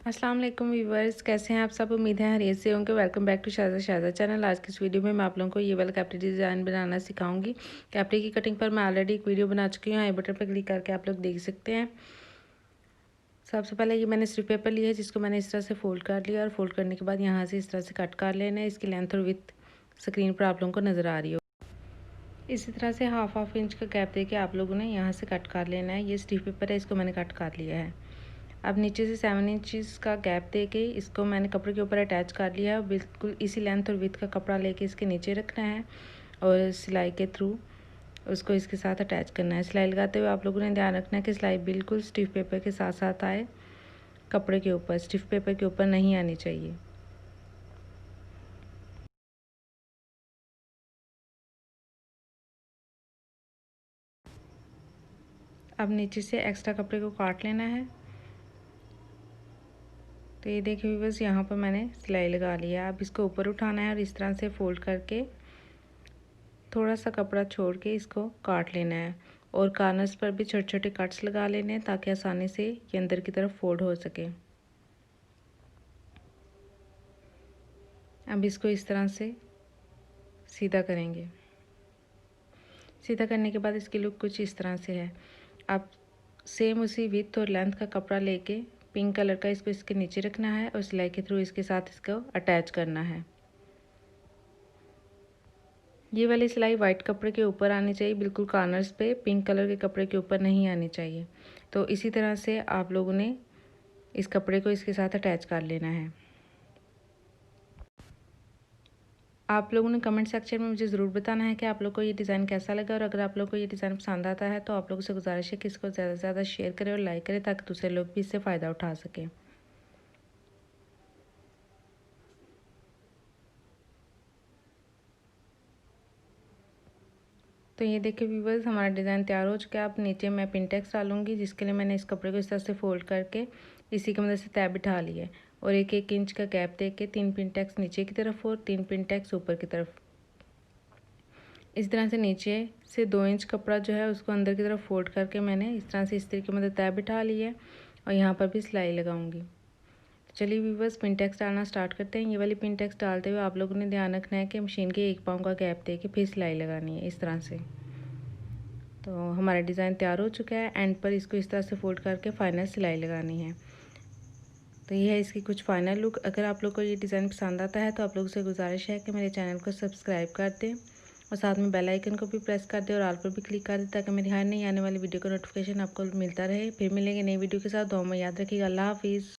अस्सलाम वालेकुम व्यूवर्स, कैसे हैं आप सब। उम्मीद है खैरियत से होंगे। वेलकम बैक टू शाज़ा चैनल। आज की इस वीडियो में मैं आप लोगों को ये वाला कैप्री डिज़ाइन बनाना सिखाऊंगी। कैप्री की कटिंग पर मैं ऑलरेडी एक वीडियो बना चुकी हूँ, आई बटन पर क्लिक करके आप लोग देख सकते हैं। सबसे पहले ये मैंने स्ट्रिप पेपर लिया है, जिसको मैंने इस तरह से फोल्ड कर लिया और फोल्ड करने के बाद यहाँ से इस तरह से कट कर लेना है। इसकी लेंथ और विथ स्क्रीन पर आप लोगों को नज़र आ रही हो। इसी तरह से हाफ इंच का गैप देके आप लोगों ने यहाँ से कट कर लेना है। ये स्ट्रिप पेपर है, इसको मैंने कट कर लिया है। अब नीचे से 7 इंचज़ का गैप देके इसको मैंने कपड़े के ऊपर अटैच कर लिया है। बिल्कुल इसी लेंथ और विथ का कपड़ा लेके इसके नीचे रखना है और सिलाई के थ्रू उसको इसके साथ अटैच करना है। सिलाई लगाते हुए आप लोगों ने ध्यान रखना है कि सिलाई बिल्कुल स्टिफ पेपर के साथ साथ आए, कपड़े के ऊपर, स्टिफ पेपर के ऊपर नहीं आनी चाहिए। अब नीचे से एक्स्ट्रा कपड़े को काट लेना है। तो ये देखिए व्यूअर्स, यहाँ पर मैंने सिलाई लगा लिया। अब इसको ऊपर उठाना है और इस तरह से फोल्ड करके थोड़ा सा कपड़ा छोड़ के इसको काट लेना है और कॉर्नर्स पर भी छोटे छोटे कट्स लगा लेने हैं ताकि आसानी से ये अंदर की तरफ फोल्ड हो सके। अब इसको इस तरह से सीधा करेंगे। सीधा करने के बाद इसकी लुक कुछ इस तरह से है। अब सेम उसी विड्थ और लेंथ का कपड़ा लेके पिंक कलर का इसको इसके नीचे रखना है और सिलाई के थ्रू इसके साथ इसको अटैच करना है। ये वाली सिलाई वाइट कपड़े के ऊपर आनी चाहिए, बिल्कुल कॉर्नर्स पे, पिंक कलर के कपड़े के ऊपर नहीं आनी चाहिए। तो इसी तरह से आप लोगों ने इस कपड़े को इसके साथ अटैच कर लेना है। आप लोगों ने कमेंट सेक्शन में मुझे ज़रूर बताना है कि आप लोग को ये डिज़ाइन कैसा लगा, और अगर आप लोग को ये डिज़ाइन पसंद आता है तो आप लोगों से गुजारिश है कि इसको ज़्यादा से ज़्यादा शेयर करें और लाइक करें ताकि दूसरे लोग भी इससे फ़ायदा उठा सकें। तो ये देखिए व्यूवर्स, हमारा डिज़ाइन तैयार हो चुका है। अब नीचे मैं पिनटेक्स डालूंगी, जिसके लिए मैंने इस कपड़े को इस तरह से फोल्ड करके इसी की मदद से तय बिठा ली है और एक एक इंच का गैप दे के 3 पिनटेक्स नीचे की तरफ और 3 पिनटेक्स ऊपर की तरफ। इस तरह से नीचे से 2 इंच कपड़ा जो है उसको अंदर की तरफ फोल्ड करके मैंने इस तरह से इस्त्री की मदद तय बिठा ली है और यहाँ पर भी सिलाई लगाऊंगी। तो चलिए व्यूवर्स, पिन टेक्स डालना स्टार्ट करते हैं। ये वाली पिन टेक्स डालते हुए आप लोगों ने ध्यान रखना है कि मशीन के 1 पाँव का गैप दे के फिर सिलाई लगानी है इस तरह से। तो हमारा डिज़ाइन तैयार हो चुका है। एंड पर इसको इस तरह से फोल्ड करके फाइनल सिलाई लगानी है। तो ये है इसकी कुछ फाइनल लुक। अगर आप लोग को ये डिज़ाइन पसंद आता है तो आप लोगों से गुजारिश है कि मेरे चैनल को सब्सक्राइब कर दें और साथ में बेल आइकन को भी प्रेस कर दें और ऑल पर भी क्लिक कर दें ताकि मेरी हर नई आने वाली वीडियो का नोटिफिकेशन आपको मिलता रहे। फिर मिलेंगे नई वीडियो के साथ। दुआ में याद रखिएगा। अल्लाह हाफिज़।